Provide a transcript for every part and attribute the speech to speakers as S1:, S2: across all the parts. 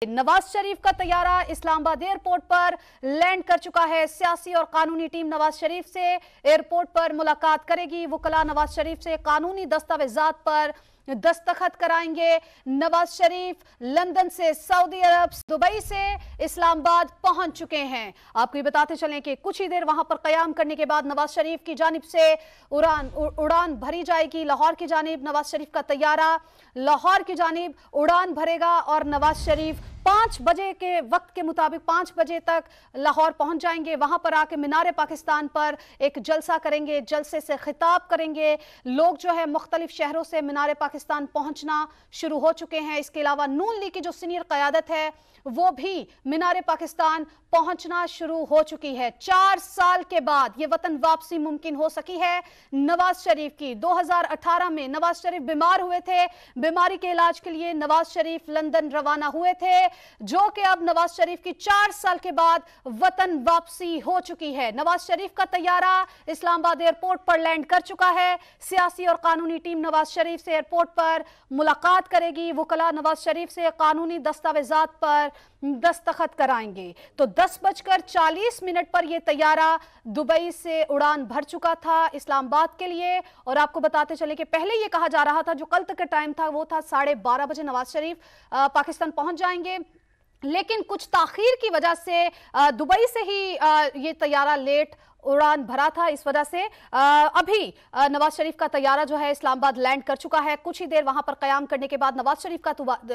S1: नवाज शरीफ का तैयारा इस्लामाबाद एयरपोर्ट पर लैंड कर चुका है। सियासी और कानूनी टीम नवाज शरीफ से एयरपोर्ट पर मुलाकात करेगी। वकला नवाज शरीफ से कानूनी दस्तावेजात पर दस्तखत कराएंगे। नवाज शरीफ लंदन से सऊदी अरब, दुबई से इस्लामाबाद पहुंच चुके हैं। आपको ये बताते चलें कि कुछ ही देर वहां पर कयाम करने के बाद नवाज शरीफ की जानिब से उड़ान भरी जाएगी। लाहौर की जानिब नवाज शरीफ का तैयारा लाहौर की जानिब उड़ान भरेगा और नवाज शरीफ 5 बजे के वक्त के मुताबिक 5 बजे तक लाहौर पहुंच जाएंगे। वहां पर आके मीनार पाकिस्तान पर एक जलसा करेंगे, जलसे से खिताब करेंगे। लोग जो है मुख्तलिफ शहरों से मीनार पाकिस्तान पहुंचना शुरू हो चुके हैं। इसके अलावा नून लीग की जो सीनियर क़यादत है वो भी मीनार पाकिस्तान पहुंचना शुरू हो चुकी है। 4 साल के बाद ये वतन वापसी मुमकिन हो सकी है नवाज शरीफ की। 2018 में नवाज शरीफ बीमार हुए थे। बीमारी के इलाज के लिए नवाज शरीफ लंदन रवाना हुए थे, जो कि अब नवाज शरीफ की 4 साल के बाद वतन वापसी हो चुकी है। नवाज शरीफ का तैयारा इस्लामाबाद एयरपोर्ट पर लैंड कर चुका है। सियासी और कानूनी टीम नवाज शरीफ से एयरपोर्ट पर मुलाकात करेगी। वकला नवाज शरीफ से कानूनी दस्तावेजात पर दस्तखत कराएंगे। तो 10:40 पर यह तैयारा दुबई से उड़ान भर चुका था इस्लामाबाद के लिए। और आपको बताते चले कि पहले यह कहा जा रहा था, जो कल तक का टाइम था वो था 12:30 बजे नवाज शरीफ पाकिस्तान पहुंच जाएंगे, लेकिन कुछ ताखीर की वजह से दुबई से ही ये तैयारा लेट उड़ान भरा था। इस वजह से अभी नवाज शरीफ का तैयारा जो है इस्लामाबाद लैंड कर चुका है। कुछ ही देर वहां पर कयाम करने के बाद नवाज शरीफ का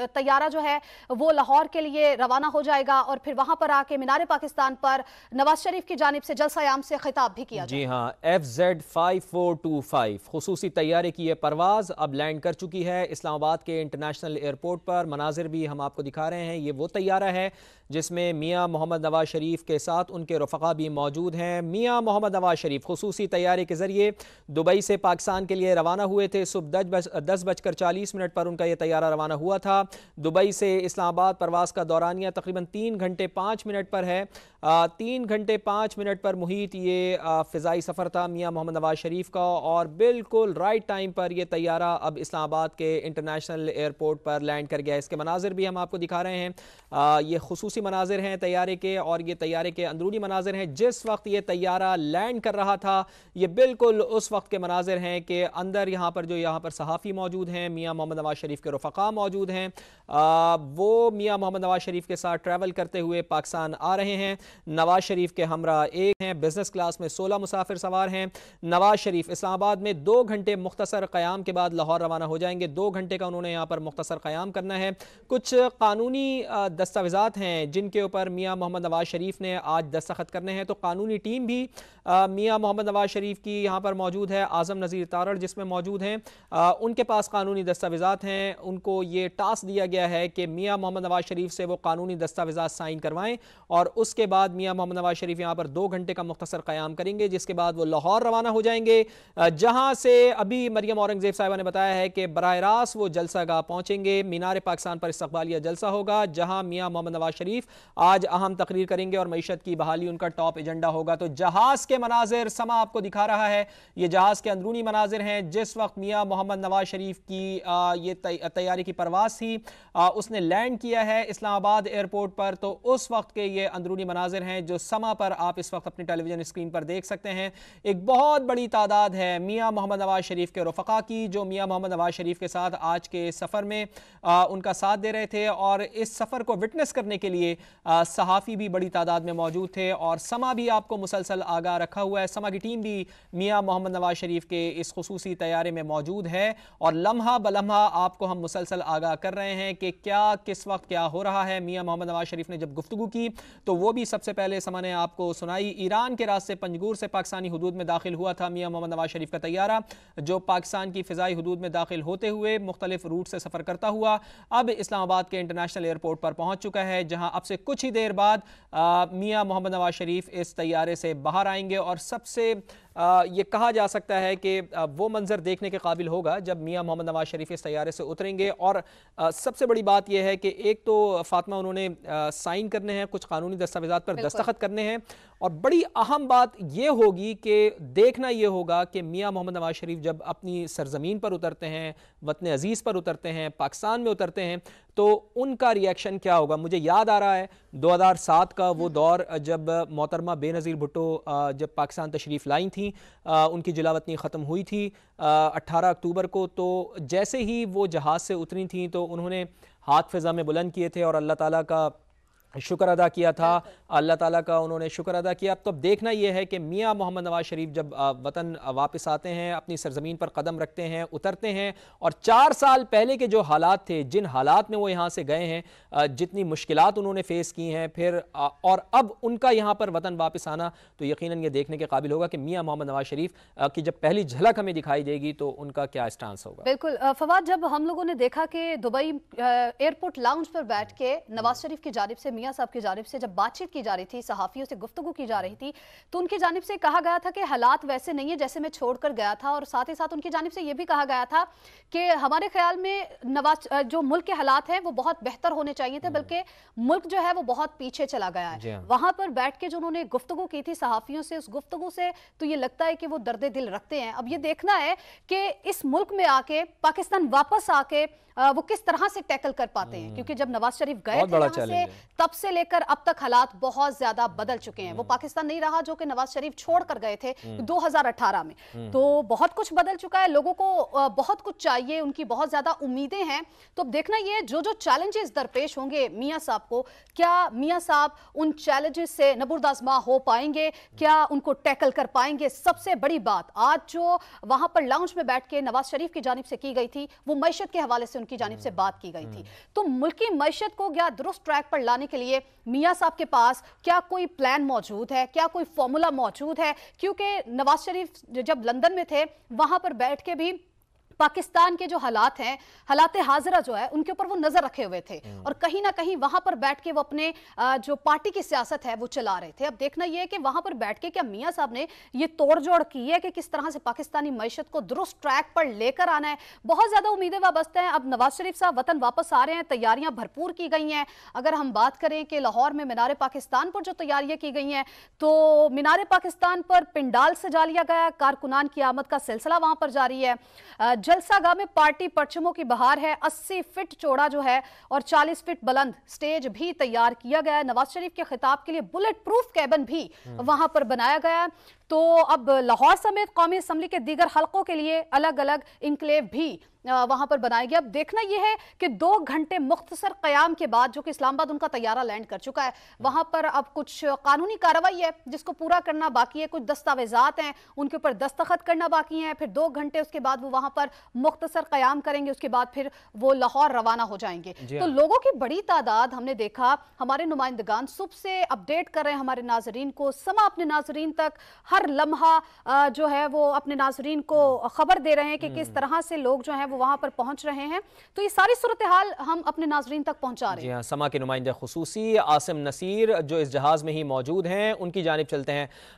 S1: तैयारा जो है वो लाहौर के लिए रवाना हो जाएगा और फिर वहां पर आके मीनार पाकिस्तान पर नवाज शरीफ की जानिब से जलसा-ए-आम से खिताब भी किया।
S2: जी हाँ, FZ5425 खुसूसी तैयारे की यह परवाज अब लैंड कर चुकी है इस्लामाबाद के इंटरनेशनल एयरपोर्ट पर। मनाजिर भी हम आपको दिखा रहे हैं। ये वो तैयारा है जिसमें मियाँ मोहम्मद नवाज शरीफ के साथ उनके रफ़क़ा भी मौजूद हैं। मियाँ मोहम्मद नवाज शरीफ खुसूसी तैयारे के ज़रिए दुबई से पाकिस्तान के लिए रवाना हुए थे। सुबह 10:40 पर उनका यह तैयारा रवाना हुआ था। दुबई से इस्लामाबाद परवास का दौरानिया तकरीबन 3 घंटे 5 मिनट पर है। 3 घंटे 5 मिनट पर मुहित ये फ़िज़ाई सफ़र था मियाँ मोहम्मद नवाज शरीफ का, और बिल्कुल राइट टाइम पर यह तैयारा अब इस्लामाबाद के इंटरनेशनल एयरपोर्ट पर लैंड कर गया। इसके मनाजिर भी हम आपको दिखा रहे हैं। ये खुसूसी मनाजिर हैं तैयारे के, और ये तैयारे के अंदरूनी मनाजिर हैं। जिस वक्त ये तैयारा लैंड कर रहा था ये बिल्कुल उस वक्त के मनाजिर हैं कि अंदर यहाँ पर सहाफ़ी मौजूद हैं, मियाँ मोहम्मद नवाज शरीफ के रफ़क़ा मौजूद हैं। वो मियाँ मोहम्मद नवाज शरीफ के साथ ट्रैवल करते हुए पाकिस्तान आ रहे हैं। नवाज शरीफ के हमरा एक हैं, बिजनेस क्लास में 16 मुसाफिर सवार हैं। नवाज शरीफ इस्लामाबाद में 2 घंटे मुख्तसर क़याम के बाद लाहौर रवाना हो जाएंगे। 2 घंटे का उन्होंने यहाँ पर मुख्तसर क़याम करना है। कुछ कानूनी दस्तावेजात हैं जिनके ऊपर मियाँ मोहम्मद नवाज शरीफ ने आज दस्तखत करने हैं। तो कानूनी टीम भी मियाँ मोहम्मद नवाज शरीफ की यहाँ पर मौजूद है। आज़म नज़ीर तारड़ जिसमें मौजूद हैं, उनके पास कानूनी दस्तावेजात हैं। उनको ये टास्क दिया गया है कि मियाँ मोहम्मद नवाज शरीफ से वो कानूनी दस्तावेजात साइन करवाएं, और उसके बाद मियाँ मोहम्मद नवाज शरीफ यहाँ पर 2 घंटे का मुख्तसर क़याम करेंगे, जिसके बाद वो लाहौर रवाना हो जाएंगे, जहाँ से अभी मरियम औरंगज़ेब साहिबा ने बताया है कि बराह रास्त वो जलसा गाह पहुँचेंगे। मीनार पाकिस्तान पर इस्तक़बालिया जलसा होगा, जहाँ मियाँ मोहम्मद नवाज शरीफ आज अहम तकरीर करेंगे और मईशत की बहाली उनका टॉप एजेंडा होगा। तो जहाज़ के मनाजिर समा आपको दिखा रहा है, ये जहाज़ के अंदरूनी मनाजिर हैं। जिस वक्त मियाँ मोहम्मद नवाज शरीफ की ये तैयारी की परवास थी, उसने लैंड किया है इस्लामाबाद एयरपोर्ट पर, तो उस वक्त के ये अंदरूनी मनाजिर हैं जो समा पर आप इस वक्त अपनी टेलीविजन स्क्रीन पर देख सकते हैं। एक बहुत बड़ी तादाद है मियाँ मोहम्मद नवाज शरीफ के रफ़क़ा की, जो मियाँ मोहम्मद नवाज शरीफ के साथ आज के सफ़र में उनका साथ दे रहे थे, और इस सफ़र को विटनेस करने के लिए सहाफ़ी भी बड़ी तादाद में मौजूद थे। और समा भी आपको मुसलसल आगाह रखा हुआ है। समा की टीम भी मियाँ मोहम्मद नवाज शरीफ के इस खुसूसी तैयारे में मौजूद है, और लम्हा बलम्हा आपको हम मुसलसल आगाह कर रहे हैं कि क्या किस वक्त क्या हो रहा है। मियाँ मोहम्मद नवाज शरीफ ने जब गुफ्तगू की तो वो भी सबसे पहले समा ने आपको सुनाई। ईरान के रास्ते पंजगूर से पाकिस्तानी हुदूद में दाखिल हुआ था मियाँ मोहम्मद नवाज शरीफ का तैयारा, जो पाकिस्तान की फ़िज़ाई हुदूद में दाखिल होते हुए मुख्तलिफ रूट से सफ़र करता हुआ अब इस्लामाबाद के इंटरनेशनल एयरपोर्ट पर पहुँच चुका है, जहाँ अब से कुछ ही देर बाद मियाँ मोहम्मद नवाज शरीफ इस तैयारे से बाहर आएंगे। और सबसे ये कहा जा सकता है कि वो मंजर देखने के काबिल होगा जब मियां मोहम्मद नवाज शरीफ इस तैयारे से उतरेंगे। और सबसे बड़ी बात यह है कि एक तो फातिमा उन्होंने साइन करने हैं, कुछ कानूनी दस्तावेजात पर दस्तखत करने हैं, और बड़ी अहम बात यह होगी कि देखना यह होगा कि मियां मोहम्मद नवाज शरीफ जब अपनी सरजमीन पर उतरते हैं, वतन अजीज़ पर उतरते हैं, पाकिस्तान में उतरते हैं, तो उनका रिएक्शन क्या होगा। मुझे याद आ रहा है 2007 का वो दौर जब मोहतरमा बेनज़ीर भुट्टो जब पाकिस्तान तशरीफ़ लाई थी, उनकी जिलावतनी ख़त्म हुई थी 18 अक्टूबर को। तो जैसे ही वो जहाज़ से उतरी थी तो उन्होंने हाथ फ़िज़ा में बुलंद किए थे और अल्लाह ताला का शुक्र अदा किया था, अल्लाह ताला का उन्होंने शुक्र अदा किया। तो अब देखना यह है कि मियां मोहम्मद नवाज शरीफ जब वतन वापस आते हैं, अपनी सरजमीन पर कदम रखते हैं, उतरते हैं, और 4 साल पहले के जो हालात थे, जिन हालात में वो यहाँ से गए हैं, जितनी मुश्किलात उन्होंने फेस की हैं, फिर और अब उनका यहाँ पर वतन वापस आना, तो यकीनन ये देखने के काबिल होगा कि मियां मोहम्मद नवाज शरीफ की जब पहली झलक हमें दिखाई देगी तो उनका क्या स्टांस होगा।
S1: बिल्कुल फवाद, जब हम लोगों ने देखा कि दुबई एयरपोर्ट लाउंज पर बैठ के नवाज शरीफ की जानिब से, मियां साहब की जानिब से जब बातचीत की जा रही थी, सहाफियों से गुफ्तगू की जा रही थी, तो उनकी जानिब से कहा गया था कि हालात वैसे नहीं है जैसे मैं छोड़कर गया था, और साथ ही साथ उनकी जानिब से यह भी कहा गया था कि हमारे ख्याल में जो मुल्क के हालात हैं वो बहुत बेहतर होने चाहिए थे, बल्कि मुल्क जो है वो बहुत पीछे चला गया है। वहां पर बैठ के जो उन्होंने गुफ्तगू की थी सहाफियों से, उस गुफ्तगू से तो ये लगता है कि वो दर्द दिल रखते हैं। अब ये देखना है कि इस मुल्क में आके, पाकिस्तान वापस आके वो किस तरह से टैकल कर पाते हैं, क्योंकि जब नवाज शरीफ गए थे यहाँ से, तब से लेकर अब तक हालात बहुत ज्यादा बदल चुके हैं। वो पाकिस्तान नहीं रहा जो कि नवाज शरीफ छोड़ कर गए थे 2018 में। तो बहुत कुछ बदल चुका है, लोगों को बहुत कुछ चाहिए, उनकी बहुत ज्यादा उम्मीदें हैं। तो अब देखना ये जो जो चैलेंजेस दरपेश होंगे मियां साहब को, क्या मियां साहब उन चैलेंजेस से नबुर्दाज़मा हो पाएंगे, क्या उनको टैकल कर पाएंगे। सबसे बड़ी बात आज जो वहां पर लाउंज में बैठ के नवाज शरीफ की जानिब से की गई थी, वो मईशत के हवाले से उनकी जानिब से बात की गई थी। तो मुल्की मईशत को क्या दुरुस्त ट्रैक पर लाने के लिए मियां साहब के पास क्या कोई प्लान मौजूद है, क्या कोई फॉर्मूला मौजूद है? क्योंकि नवाज शरीफ जब लंदन में थे, वहां पर बैठ के भी पाकिस्तान के जो हालात हैं, हालात हाजिरा जो है, उनके ऊपर वो नजर रखे हुए थे, और कहीं ना कहीं वहां पर बैठ के वो अपने जो पार्टी की सियासत है वो चला रहे थे। अब देखना यह है कि वहां पर बैठ के क्या मियां साहब ने ये तोड़जोड़ की है कि किस तरह से पाकिस्तानी मईशत को दुरुस्त ट्रैक पर लेकर आना है। बहुत ज्यादा उम्मीदें वाबस्ते हैं। अब नवाज शरीफ साहब वतन वापस आ रहे हैं, तैयारियां भरपूर की गई हैं। अगर हम बात करें कि लाहौर में मीनार पाकिस्तान पर जो तैयारियां की गई हैं, तो मीनार पाकिस्तान पर पिंडाल सजा लिया गया, कारकुनान की आमद का सिलसिला वहां पर जारी है। जलसागाह में पार्टी परचमों की बहार है। 80 फीट चौड़ा जो है और 40 फीट बुलंद स्टेज भी तैयार किया गया है। नवाज शरीफ के खिताब के लिए बुलेट प्रूफ कैबिन भी वहां पर बनाया गया है। तो अब लाहौर समेत कौमी असम्बली के दीगर हलकों के लिए अलग अलग इंक्लेव भी वहां पर बनाया गया। अब देखना यह है कि 2 घंटे मुख्तसर कयाम के बाद, जो कि इस्लामाबाद उनका तैयारा लैंड कर चुका है, वहां पर अब कुछ कानूनी कार्रवाई है जिसको पूरा करना बाकी है, कुछ दस्तावेजात हैं उनके ऊपर दस्तखत करना बाकी है। फिर 2 घंटे उसके बाद वो वहां पर मुख्तसर कयाम करेंगे, उसके बाद फिर वो लाहौर रवाना हो जाएंगे। तो लोगों की बड़ी तादाद हमने देखा, हमारे नुमाइंदगान सुबह से अपडेट कर रहे हैं हमारे नाजरीन को, समा अपने नाजरीन तक हर लम्हा जो है वो अपने नाजरीन को खबर दे रहे हैं कि किस तरह से लोग जो है वो वहां पर पहुंच रहे हैं। तो ये सारी सूरत हाल हम अपने नाजरीन तक पहुंचा रहे हैं।
S2: जी हाँ, समा के नुमाइंदे खुसूसी आसिम नसीर जो इस जहाज में ही मौजूद हैं, उनकी जानिब चलते हैं।